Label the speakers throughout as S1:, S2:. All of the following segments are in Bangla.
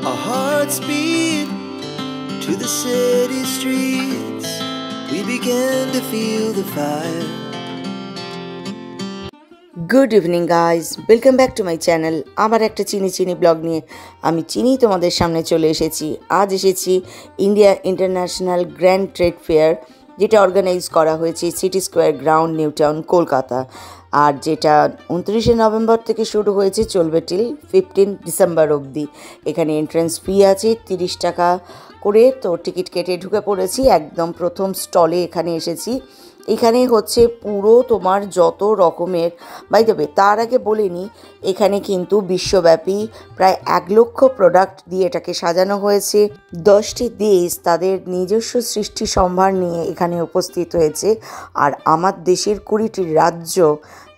S1: Our hearts beat to the city streets. We began to feel the fire.
S2: Good evening guys, welcome back to my channel. আবার একটা চিনি ব্লগ নিয়ে আমি তোমাদের সামনে চলে এসেছি। আজ এসেছি India International Grand Trade Fair, যেটা অর্গানাইজ করা হয়েছে city square ground, New Town, Kolkata. আর যেটা 29শে নভেম্বর থেকে শুরু হয়েছে, চলবে টিল 15 ডিসেম্বর অবধি। এখানে এন্ট্রান্স ফি আছে 30 টাকা করে। তো টিকিট কেটে ঢুকে পড়েছি, একদম প্রথম স্টলে এখানে এসেছি। এখানে হচ্ছে পুরো তোমার যত রকমের, বাই দ্য ওয়ে তার আগে বলে নিই, এখানে কিন্তু বিশ্বব্যাপী প্রায় 1 লক্ষ প্রোডাক্ট দিয়ে এটাকে সাজানো হয়েছে। 10টি দেশ তাদের নিজস্ব সৃষ্টি সম্ভার নিয়ে এখানে উপস্থিত হয়েছে, আর আমার দেশের 20টি রাজ্য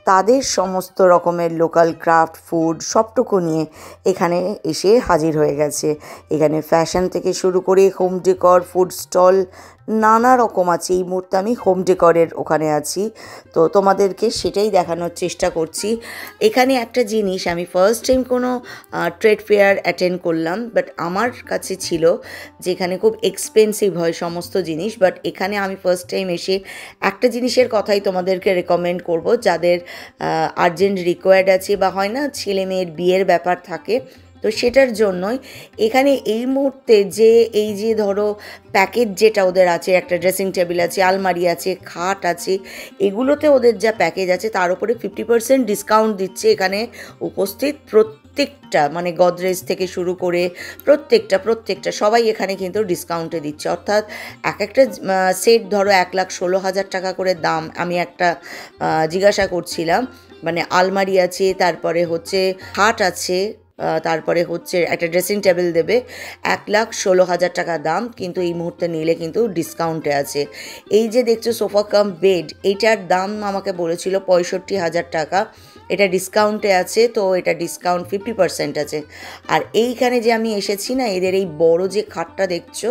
S2: তাদের সমস্ত রকমের লোকাল ক্রাফট, ফুড সবটুকু নিয়ে এখানে এসে হাজির হয়ে গেছে। এখানে ফ্যাশন থেকে শুরু করে হোম ডেকর, ফুড স্টল নানা রকম আছে। এই মুহূর্তে আমি হোম ডেকরের ওখানে আছি, তো তোমাদেরকে সেটাই দেখানোর চেষ্টা করছি। এখানে একটা জিনিস, আমি ফার্স্ট টাইম কোনো ট্রেড ফেয়ার অ্যাটেন্ড করলাম, বাট আমার কাছে ছিল যেখানে খুব এক্সপেন্সিভ হয় সমস্ত জিনিস। বাট এখানে আমি ফার্স্ট টাইম এসে একটা জিনিসের কথাই তোমাদেরকে রেকমেন্ড করব, যাদের আর্জেন্ট রিকোয়ার্ড আছে বা হয় না ছেলে মেয়ের বিয়ের ব্যাপার থাকে, তো সেটার জন্যই এখানে এই মুহূর্তে যে এই যে ধরো প্যাকেজ যেটা ওদের আছে, একটা ড্রেসিং টেবিল আছে, আলমারি আছে, খাট আছে, এগুলোতে ওদের যা প্যাকেজ আছে তার উপরে 50% ডিসকাউন্ট দিচ্ছে এখানে উপস্থিত প্রত্যেকটা, মানে গদরেজ থেকে শুরু করে প্রত্যেকটা সবাই এখানে কিন্তু ডিসকাউন্টে দিচ্ছে। অর্থাৎ একটা সেট ধরো 1,16,000 টাকা করে দাম। আমি একটা জিজ্ঞাসা করছিলাম, মানে আলমারি আছে, তারপরে হচ্ছে খাট আছে, তারপরে হচ্ছে একটা ড্রেসিং টেবিল দেবে, 1,16,000 টাকা দাম, কিন্তু এই মুহূর্তে নিলে কিন্তু ডিসকাউন্টে আছে। এই যে দেখছো সোফা কাম বেড, এইটার দাম আমাকে বলেছিল 65,000 টাকা, এটা ডিসকাউন্টে আছে, তো এটা ডিসকাউন্ট 50% আছে। আর এইখানে যে আমি এসেছি না, এদের এই বড় যে খাটটা দেখছো,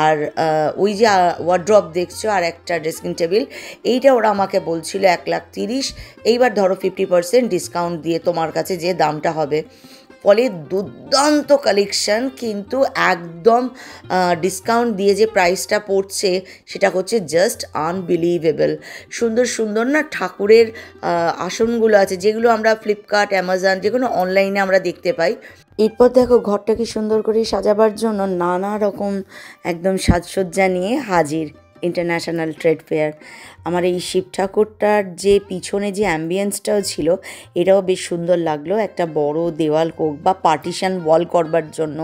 S2: আর ওই যে ওয়ার্ড্রপ দেখছো, আর একটা ড্রেসিং টেবিল, এইটা ওরা আমাকে বলছিল 1,30,000। এইবার ধরো 50% ডিসকাউন্ট দিয়ে তোমার কাছে যে দামটা হবে। ফলে দুর্দান্ত কালেকশান, কিন্তু একদম ডিসকাউন্ট দিয়ে যে প্রাইসটা পড়ছে সেটা হচ্ছে জাস্ট আনবিলিভেবল। সুন্দর না ঠাকুরের আসনগুলো আছে, যেগুলো আমরা ফ্লিপকার্ট, অ্যামাজন, যেগুলো অনলাইনে আমরা দেখতে পাই। এরপর দেখো ঘরটাকে সুন্দর করে সাজাবার জন্য নানা রকম একদম সাজসজ্জা নিয়ে হাজির ইন্টারন্যাশনাল ট্রেড ফেয়ার। আমার এই শিব ঠাকুরটার যে পিছনে যে অ্যাম্বিয়েন্সটাও ছিল, এটাও বেশ সুন্দর লাগলো। একটা বড় দেওয়াল কোক বা পার্টিশন ওয়াল করবার জন্য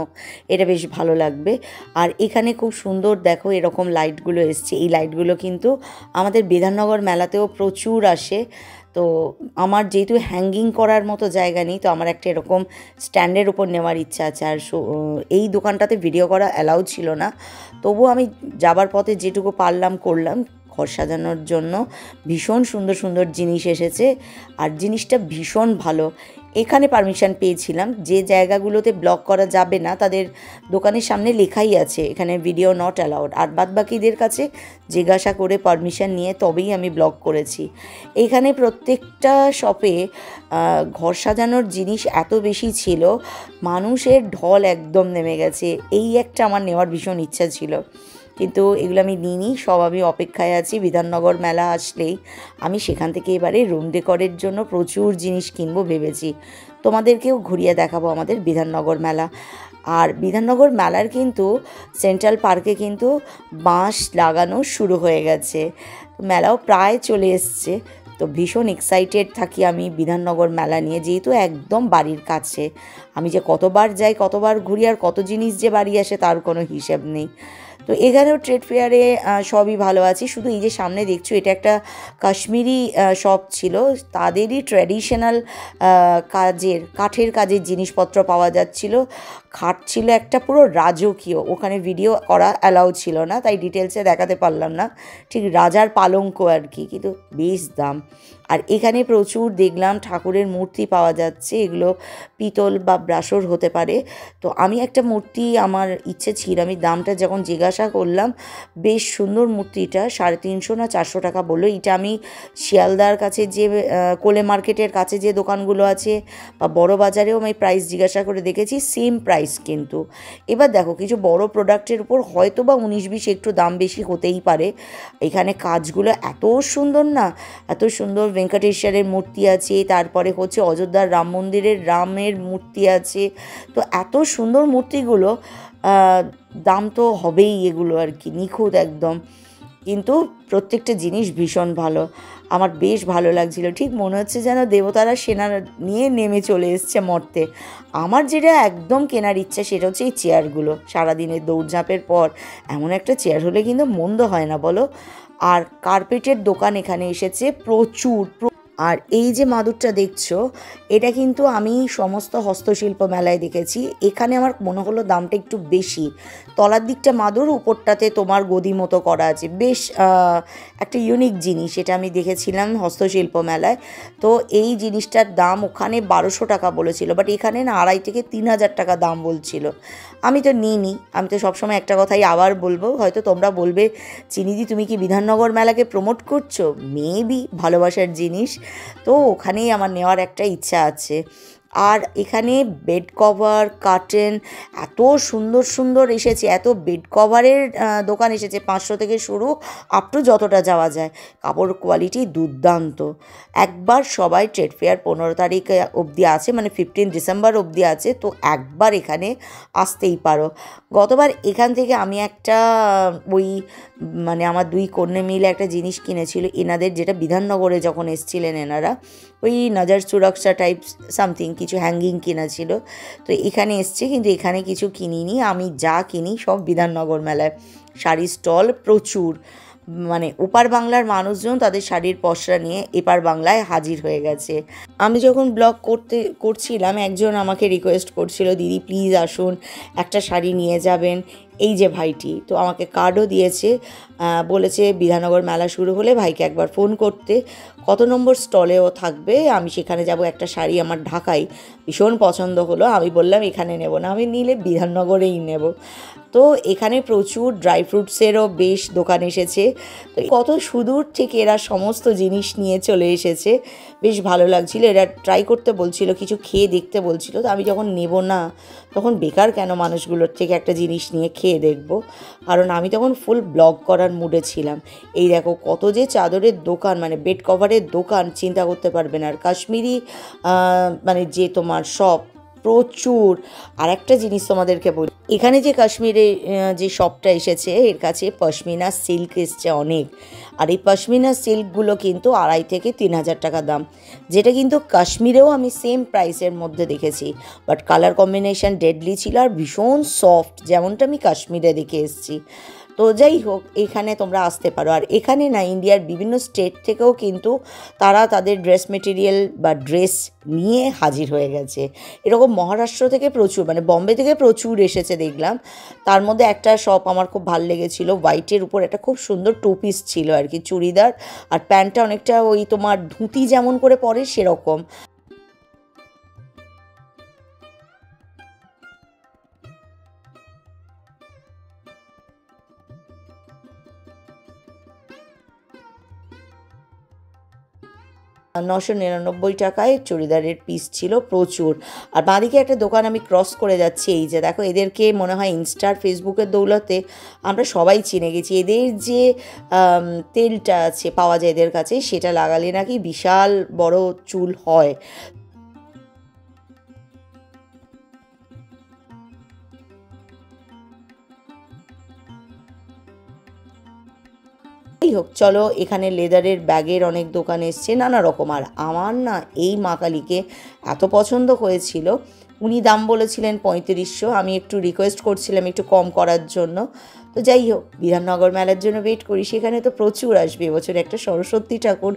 S2: এটা বেশ ভালো লাগবে। আর এখানে খুব সুন্দর দেখো এরকম লাইটগুলো এসছে। এই লাইটগুলো কিন্তু আমাদের বিধাননগর মেলাতেও প্রচুর আসে। তো আমার যেহেতু হ্যাঙ্গিং করার মতো জায়গা নেই, তো আমার একটা এরকম স্ট্যান্ডের ওপর নেওয়ার ইচ্ছা আছে। আর এই দোকানটাতে ভিডিও করা অ্যালাউ ছিল না, তবুও আমি যাবার পথে যেটুকু পারলাম করলাম। ঘর সাজানোর জন্য ভীষণ সুন্দর জিনিস এসেছে, আর জিনিসটা ভীষণ ভালো। এখানে পারমিশন পেয়েছিলাম, যে জায়গাগুলোতে ব্লগ করা যাবে না তাদের দোকানের সামনে লেখাই আছে এখানে ভিডিও নট অ্যালাউড। আর বাদবাকিদের কাছে জিজ্ঞাসা করে পারমিশন নিয়ে তবেই আমি ব্লগ করেছি। এইখানে প্রত্যেকটা শপে ঘর সাজানোর জিনিস এত বেশি ছিল, মানুষের ঢল একদম নেমে গেছে। এই একটা আমার নেওয়ার ভীষণ ইচ্ছা ছিল, কিন্তু এগুলো আমি নিইনি। সব আমি অপেক্ষায় আছি, বিধাননগর মেলা আসলেই আমি সেখান থেকে এবারে রুম ডেকরের জন্য প্রচুর জিনিস কিনবো ভেবেছি। তোমাদেরকেও ঘুরিয়ে দেখাবো আমাদের বিধাননগর মেলা। আর বিধাননগর মেলার কিন্তু সেন্ট্রাল পার্কে কিন্তু বাঁশ লাগানো শুরু হয়ে গেছে, মেলাও প্রায় চলে এসছে। তো ভীষণ এক্সাইটেড থাকি আমি বিধাননগর মেলা নিয়ে, যেহেতু একদম বাড়ির কাছে। আমি যে কতবার যাই, কতবার ঘুরি, আর কত জিনিস যে বাড়ি আসে তার কোনো হিসেব নেই। তো এখানেও ট্রেড ফেয়ারে সবই ভালো আছে। শুধু এই যে সামনে দেখছো, এটা একটা কাশ্মীরি শপ ছিল, তাদেরই ট্র্যাডিশনাল কাঠের কাজের জিনিসপত্র পাওয়া যাচ্ছিল। খাট ছিল একটা পুরো রাজকীয়, ওখানে ভিডিও করা অ্যালাউ ছিল না, তাই ডিটেলসে দেখাতে পারলাম না। ঠিক রাজার পালঙ্ক আর কি, কিন্তু বেশ দাম। আর এখানে প্রচুর দেখলাম ঠাকুরের মূর্তি পাওয়া যাচ্ছে, এগুলো পিতল বা ব্রাসর হতে পারে। তো আমি একটা মূর্তি, আমার ইচ্ছে ছিল, আমি দামটা যখন জিজ্ঞাসা করলাম, বেশ সুন্দর মূর্তিটা 350 না 400 টাকা বললো। এটা আমি শিয়ালদার কাছে যে কোলে মার্কেটের কাছে যে দোকানগুলো আছে বা বড় বাজারেও আমি প্রাইস জিজ্ঞাসা করে দেখেছি, সেম প্রাইস প্রাইস কিন্তু। এবার দেখো কিছু বড় প্রোডাক্টের উপর হয়তো বা 19-20 একটু দাম বেশি হতেই পারে। এখানে কাজগুলো এত সুন্দর না, এত সুন্দর ভেঙ্কটেশ্বরের মূর্তি আছে, তারপরে হচ্ছে অযোধ্যার রাম মন্দিরের রামের মূর্তি আছে। তো এত সুন্দর মূর্তিগুলো, দাম তো হবেই এগুলো আর কি, নিখুঁত একদম। কিন্তু প্রত্যেকটা জিনিস ভীষণ ভালো, আমার বেশ ভালো লাগছিল। ঠিক মনে হচ্ছে যেন দেবতারা সেনা নিয়ে নেমে চলে এসছে মর্তে। আমার যেটা একদম কেনার ইচ্ছা সেটা হচ্ছে এই চেয়ারগুলো। সারাদিনের দৌড়ঝাঁপের পর এমন একটা চেয়ার হলে কিন্তু মন্দ হয় না বলো। আর কার্পেটের দোকান এখানে এসেছে প্রচুর। আর এই যে মাদুরটা দেখছো, এটা কিন্তু আমি সমস্ত হস্তশিল্প মেলায় দেখেছি। এখানে আমার মনে হলো দামটা একটু বেশি। তলার দিকটা মাদুর, উপরটাতে তোমার গদি মতো করা আছে, বেশ একটা ইউনিক জিনিস। এটা আমি দেখেছিলাম হস্তশিল্প মেলায়। তো এই জিনিসটার দাম ওখানে 1200 টাকা বলেছিল, বাট এখানে না 2500 থেকে 3000 টাকা দাম বলছিল। আমি তো নিইনি। আমি তো সবসময় একটা কথাই আবার বলবো, হয়তো তোমরা বলবে চিনিদি তুমি কি বিধাননগর মেলাকে প্রমোট করছো, মেবি ভালোবাসার জিনিস। তো ওখানেই আমার নেওয়ার একটা ইচ্ছা আছে। আর এখানে বেড কভার, কার্টেন এত সুন্দর সুন্দর এসেছে, এত বেড কভারের দোকান এসেছে, 500 থেকে শুরু আপ টু যতটা যাওয়া যায়। কাপড় কোয়ালিটি দুর্দান্ত। একবার সবাই ট্রেড ফেয়ার 15 তারিখ অবধি আছে, মানে 15 ডিসেম্বর অবধি আছে, তো একবার এখানে আসতেই পারো। গতবার এখান থেকে আমি একটা ওই মানে আমার দুই কন্যা মিলে একটা জিনিস কিনেছিল এনাদের, যেটা বিধাননগরে যখন এসছিলেন এনারা, ওই নজর সুরক্ষা টাইপ সামথিং কিছু হ্যাঙ্গিং কিনা ছিল। তো এখানে এসছে, কিন্তু এখানে কিছু কিনিনি। আমি যা কিনি সব বিধাননগর মেলায়। শাড়ির স্টল প্রচুর, মানে ওপার বাংলার মানুষজন তাদের শাড়ির পসরা নিয়ে এপার বাংলায় হাজির হয়ে গেছে। আমি যখন ব্লগ করছিলাম, একজন আমাকে রিকোয়েস্ট করছিল, দিদি প্লিজ আসুন, একটা শাড়ি নিয়ে যাবেন। এই যে ভাইটি তো আমাকে কার্ডও দিয়েছে, বলেছে বিধাননগর মেলা শুরু হলে ভাইকে একবার ফোন করতে, কত নম্বর স্টলেও থাকবে, আমি সেখানে যাব। একটা শাড়ি আমার ঢাকাই ভীষণ পছন্দ হলো। আমি বললাম এখানে নেব না, আমি নিলে বিধাননগরেই নেব। তো এখানে প্রচুর ড্রাই ফ্রুটসেরও বেশ দোকান এসেছে। তো কত সুদূর থেকে এরা সমস্ত জিনিস নিয়ে চলে এসেছে, বেশ ভালো লাগছিল। এরা ট্রাই করতে বলছিল, কিছু খেয়ে দেখতে বলছিল। তো আমি যখন নেব না, তখন বেকার কেন মানুষগুলোর থেকে একটা জিনিস নিয়ে খেয়ে দেখব, কারণ আমি তখন ফুল ব্লগ করার মুডে ছিলাম। এই দেখো কত যে চাদরের দোকান, মানে বেড কভারের দোকান, চিন্তা করতে পারবে না। আর কাশ্মীরি মানে যে তোমার শপ প্রচুর। আর একটা জিনিস তোমাদেরকে বলি, এখানে যে কাশ্মীরে যে শপটা এসেছে, এর কাছে পশমিনা সিল্ক এসছে অনেক। আর এই পশমিনা সিল্কগুলো কিন্তু 2500 থেকে 3000 টাকা দাম, যেটা কিন্তু কাশ্মীরেও আমি সেম প্রাইসের মধ্যে দেখেছি। বাট কালার কম্বিনেশন ডেডলি ছিল, আর ভীষণ সফট, যেমনটা আমি কাশ্মীরে দেখে এসেছি। তো যাই হোক, এখানে তোমরা আসতে পারো। আর এখানে না ইন্ডিয়ার বিভিন্ন স্টেট থেকেও কিন্তু তারা তাদের ড্রেস মেটেরিয়াল বা ড্রেস নিয়ে হাজির হয়ে গেছে। এরকম মহারাষ্ট্র থেকে প্রচুর, মানে বম্বে থেকে প্রচুর এসেছে দেখলাম। তার মধ্যে একটা শপ আমার খুব ভালো লেগেছিলো, হোয়াইটের উপর একটা খুব সুন্দর টু পিস ছিল আর কি, চুড়িদার, আর প্যান্টটা অনেকটা ওই তোমার ধুতি যেমন করে পরে সেরকম। $999 চুড়িদারের পিস ছিল প্রচুর। আর বাঁদিকে একটা দোকান আমি ক্রস করে যাচ্ছি, এই যে দেখো, এদেরকে মনে হয় ইনস্টার ফেসবুকের দৌলতে আমরা সবাই চিনে গেছি। এদের যে তেলটা আছে পাওয়া যায় এদের কাছে, সেটা লাগালে নাকি বিশাল বড় চুল হয়। যাই হোক, চলো, এখানে লেদারের ব্যাগের অনেক দোকান এসছে নানা রকম। আর আমার না এই মা কালীকে এত পছন্দ হয়েছিল, উনি দাম বলেছিলেন 3500, আমি একটু রিকোয়েস্ট করছিলাম একটু কম করার জন্য। তো যাই হোক, বিধাননগর মেলার জন্য ওয়েট করি, সেখানে তো প্রচুর আসবে। এবছর একটা সরস্বতী ঠাকুর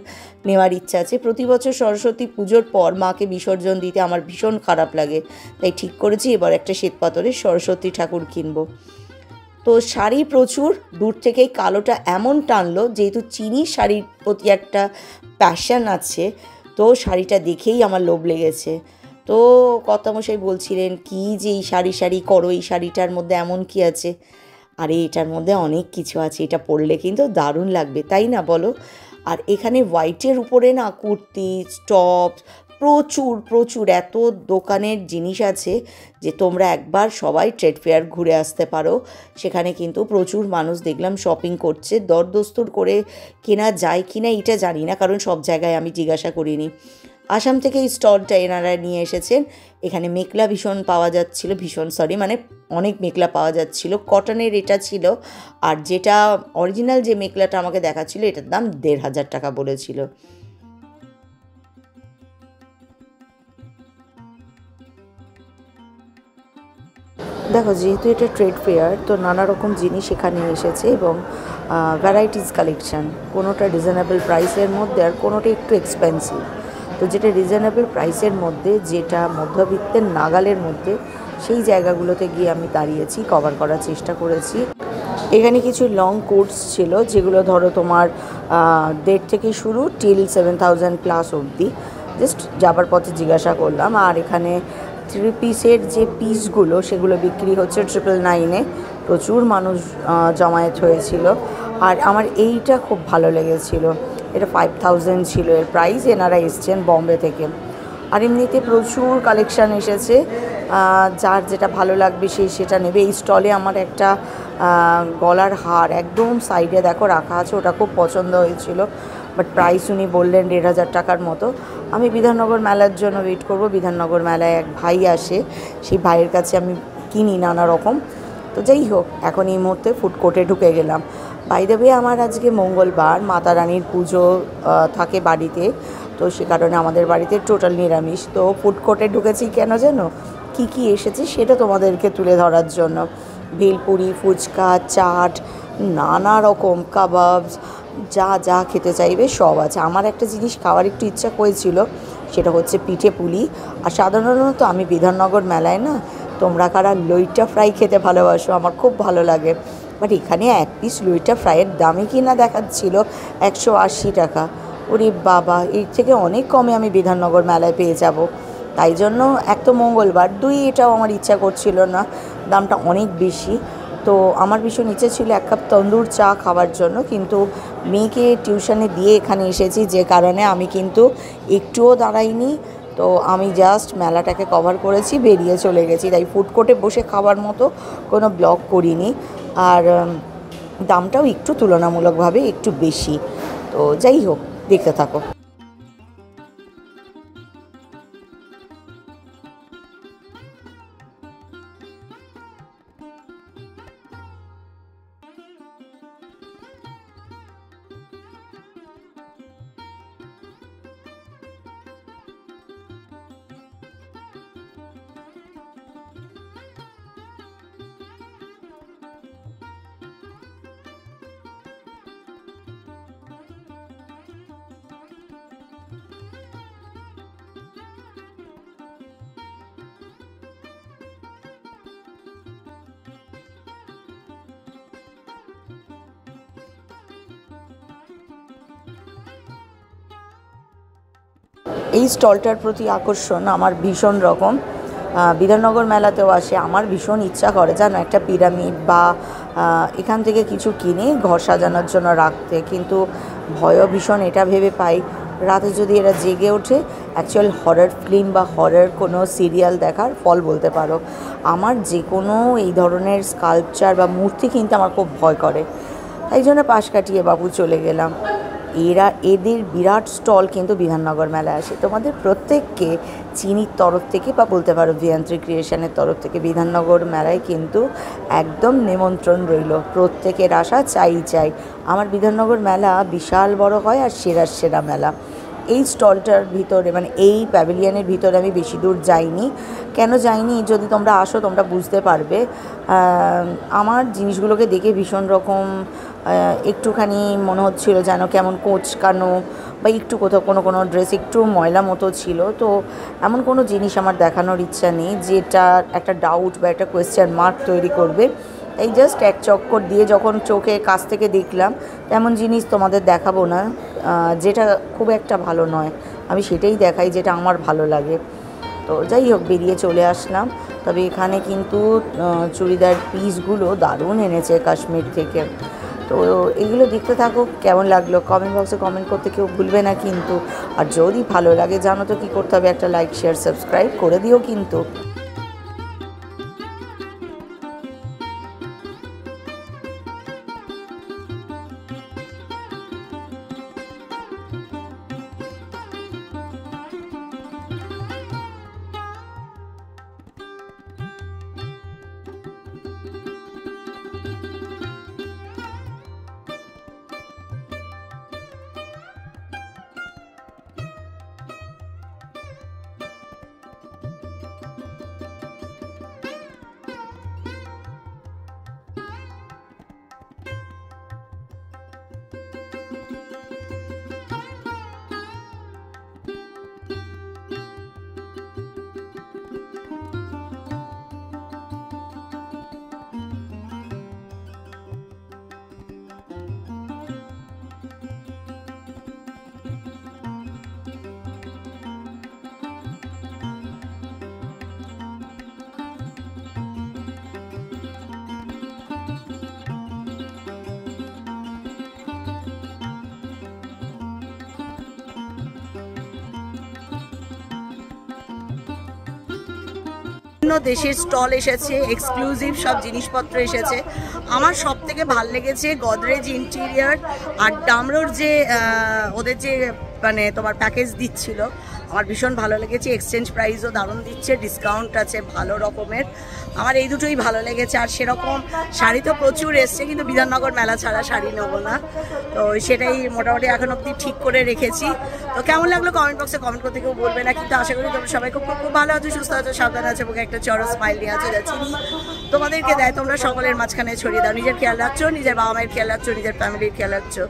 S2: নেওয়ার ইচ্ছা আছে। প্রতি বছর সরস্বতী পুজোর পর মাকে বিসর্জন দিতে আমার ভীষণ খারাপ লাগে, তাই ঠিক করেছি এবার একটা শ্বেতপাথরের সরস্বতী ঠাকুর কিনবো। তো শাড়ি প্রচুর, দূর থেকেই কালোটা এমন টানলো, যেহেতু চিনি শাড়ির প্রতি একটা প্যাশন আছে, তো শাড়িটা দেখেই আমার লোভ লেগেছে। তো কর্তামশাই বলছিলেন কি যে এই শাড়ি করো, এই শাড়িটার মধ্যে এমন কি আছে। আরে এটার মধ্যে অনেক কিছু আছে, এটা পরলে কিন্তু দারুণ লাগবে, তাই না বলো। আর এখানে হোয়াইটের উপরে না কুর্তি, টপ, প্রচুর প্রচুর এত দোকানের জিনিস আছে যে তোমরা একবার সবাই ট্রেড ফেয়ার ঘুরে আসতে পারো। সেখানে কিন্তু প্রচুর মানুষ দেখলাম শপিং করছে। দরদস্তুর করে কেনা যায় কি না এটা জানি না, কারণ সব জায়গায় আমি জিজ্ঞাসা করিনি। আসাম থেকে এই স্টলটা এনারা নিয়ে এসেছেন। এখানে মেখলা মানে অনেক মেখলা পাওয়া যাচ্ছিল। কটনের এটা ছিল, আর যেটা অরিজিনাল যে মেখলাটা আমাকে দেখাচ্ছিল এটার দাম ১,৫০০ টাকা বলেছিল। দেখো, যেহেতু এটা ট্রেড ফেয়ার, তো নানা রকম জিনিস এখানে এসেছে এবং ভ্যারাইটিস কালেকশান। কোনোটা রিজনেবল প্রাইসের মধ্যে আর কোনোটা একটু এক্সপেন্সিভ। তো যেটা রিজনেবল প্রাইসের মধ্যে, যেটা মধ্যবিত্তের নাগালের মধ্যে, সেই জায়গাগুলোতে গিয়ে আমি দাঁড়িয়েছি, কভার করার চেষ্টা করেছি। এখানে কিছু লং কোটস ছিল যেগুলো ধরো তোমার 1,500 থেকে শুরু টিল 7,000 প্লাস অবধি। জাস্ট যাবার পথে জিজ্ঞাসা করলাম। আর এখানে 3 পিসের যে পিসগুলো সেগুলো বিক্রি হচ্ছে 999-এ। প্রচুর মানুষ জমায়েত হয়েছিল। আর আমার এইটা খুব ভালো লেগেছিল। এটা 5,000 ছিল এর প্রাইস। এনারা এসছেন বম্বে থেকে। আর এমনিতে প্রচুর কালেকশান এসেছে, যার যেটা ভালো লাগবে সেটা নেবে। এই স্টলে আমার একটা গলার হার একদম সাইডে দেখো রাখা আছে, ওটা খুব পছন্দ হয়েছিল। বাট প্রাইস উনি বললেন 1,৫০০ টাকার মতো। আমি বিধাননগর মেলার জন্য ওয়েট করব। বিধাননগর মেলায় এক ভাই আসে, সেই ভাইয়ের কাছে আমি কিনি নানা রকম। তো যাই হোক, এখন এই মুহূর্তে ফুড কোর্টে ঢুকে গেলাম। বাই দ্য ওয়ে, আমার আজকে মঙ্গলবার, মাতা রানীর পুজো থাকে বাড়িতে, তো সে কারণে আমাদের বাড়িতে টোটাল নিরামিষ। তো ফুড কোর্টে ঢুকেছি কেন জানো? কী এসেছে সেটা তোমাদেরকে তুলে ধরার জন্য। ভেলপুরি, ফুচকা, চাট, নানা রকম কাবাবস, যা খেতে চাইবে সব আছে। আমার একটা জিনিস খাওয়ার একটু ইচ্ছা হয়েছিল, সেটা হচ্ছে পিঠে পুলি। আর সাধারণত আমি বিধাননগর মেলায় না, তোমরা কারা লইট্টা ফ্রাই খেতে ভালোবাসো, আমার খুব ভালো লাগে। বাট এখানে এক পিস লইট্টা ফ্রাইয়ের দামে কি না দেখাচ্ছিল 180 টাকা। ওরে বাবা, এর থেকে অনেক কমে আমি বিধাননগর মেলায় পেয়ে যাব। তাই জন্য এক তো মঙ্গলবার, এটাও আমার ইচ্ছা করছিল না, দামটা অনেক বেশি। তো আমার ভীষণ ইচ্ছে ছিল 1 কাপ তন্দুর চা খাওয়ার জন্য, কিন্তু মেয়েকে টিউশনে দিয়ে এখানে এসেছি, যে কারণে আমি কিন্তু একটুও দাঁড়াইনি। তো আমি জাস্ট মেলাটাকে কভার করেছি, বেরিয়ে চলে গেছি। তাই ফুড কোর্টে বসে খাওয়ার মতো কোনো ব্লগ করিনি। আর দামটাও একটু তুলনামূলকভাবে একটু বেশি। তো যাই হোক, দেখতে থাকো। এই স্টলটার প্রতি আকর্ষণ আমার ভীষণ রকম। বিধাননগর মেলাতেও আসে, আমার ভীষণ ইচ্ছা করে জানো একটা পিরামিড বা এখান থেকে কিছু কিনে ঘর সাজানোর জন্য রাখতে, কিন্তু ভয়ও ভীষণ এটা ভেবে পাই রাতে যদি এরা জেগে ওঠে অ্যাকচুয়াল হরর ফিল্ম বা হরর কোনো সিরিয়াল দেখার ফল বলতে পারো। আমার যে কোনো এই ধরনের স্কাল্পচার বা মূর্তি কিনতে আমার খুব ভয় করে, তাই জন্য পাশ কাটিয়ে বাবু চলে গেলাম। এদের বিরাট স্টল কিন্তু বিধাননগর মেলায় আসে। তোমাদের প্রত্যেককে চিনির তরফ থেকে বা বলতে পারো ভিয়ান্ত্রী ক্রিয়েশনের তরফ থেকে বিধাননগর মেলায় কিন্তু একদম নিমন্ত্রণ রইল। প্রত্যেকের আশা চাই। আমার বিধাননগর মেলা বিশাল বড় হয় আর সেরা মেলা। এই স্টলটার ভিতরে মানে এই প্যাভিলিয়নের ভিতরে আমি বেশি দূর যাইনি। কেন যাইনি, যদি তোমরা আসো তোমরা বুঝতে পারবে। আমার জিনিসগুলোকে দেখে ভীষণ রকম একটুখানি মনে হচ্ছিল যেন কেমন কোঁচকানো বা একটু কোথাও কোনো ড্রেস একটু ময়লা মতো ছিল। তো এমন কোনো জিনিস আমার দেখানোর ইচ্ছা নেই যেটা একটা ডাউট বা একটা কোয়েশ্চেন মার্ক তৈরি করবে। তাই জাস্ট এক চক্কর দিয়ে যখন চোখে কাছ থেকে দেখলাম, তেমন জিনিস তোমাদের দেখাবো না যেটা খুব একটা ভালো নয়। আমি সেটাই দেখাই যেটা আমার ভালো লাগে। তো যাই হোক, বেরিয়ে চলে আসলাম। তবে এখানে কিন্তু চুড়িদার পিসগুলো দারুণ এনেছে কাশ্মীর থেকে। তো তো এগুলো দেখতে থাকো, কেমন লাগলো কমেন্ট বক্সে কমেন্ট করতে কেউ ভুলবে না কিন্তু। আর যদি ভালো লাগে জানো তো কী করতে হবে, একটা লাইক শেয়ার সাবস্ক্রাইব করে দিও কিন্তু। বিভিন্ন দেশের স্টল এসেছে, এক্সক্লুসিভ সব জিনিসপত্র এসেছে। আমার সব থেকে ভাল লেগেছে গদরেজ ইন্টেরিয়ার আর ডামরোর যে ওদের যে মানে তোমার প্যাকেজ দিচ্ছিল, আমার ভীষণ ভালো লেগেছে। এক্সচেঞ্জ প্রাইসও দারুণ দিচ্ছে, ডিসকাউন্ট আছে ভালো রকমের। আমার এই দুটোই ভালো লেগেছে। আর সেরকম শাড়ি তো প্রচুর এসছে, কিন্তু বিধাননগর মেলা ছাড়া শাড়ি নেবো না, তো সেটাই মোটামুটি এখন অবধি ঠিক করে রেখেছি। তো কেমন লাগলো কমেন্ট বক্সে কমেন্ট করতে কেউ বলবে না, কিন্তু আশা করি তোমরা সবাই খুব খুব ভালো আছো, সুস্থ আছো, সাবধানে আছো, মুখে একটা চড়ো স্মাইল দিয়ে আছো, যা চিনি তোমাদেরকে দেয় তোমরা সকলের মাঝখানে ছড়িয়ে দাও। নিজের খেয়াল রাখছো, নিজের বাবা মায়ের খেয়াল রাখছো, নিজের ফ্যামিলির খেয়াল রাখছো,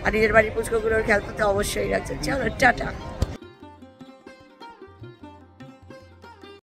S2: আর নিজের বাড়ির পুচকোগুলোর খেয়াল করতে অবশ্যই রাখছো। চলো টাটা।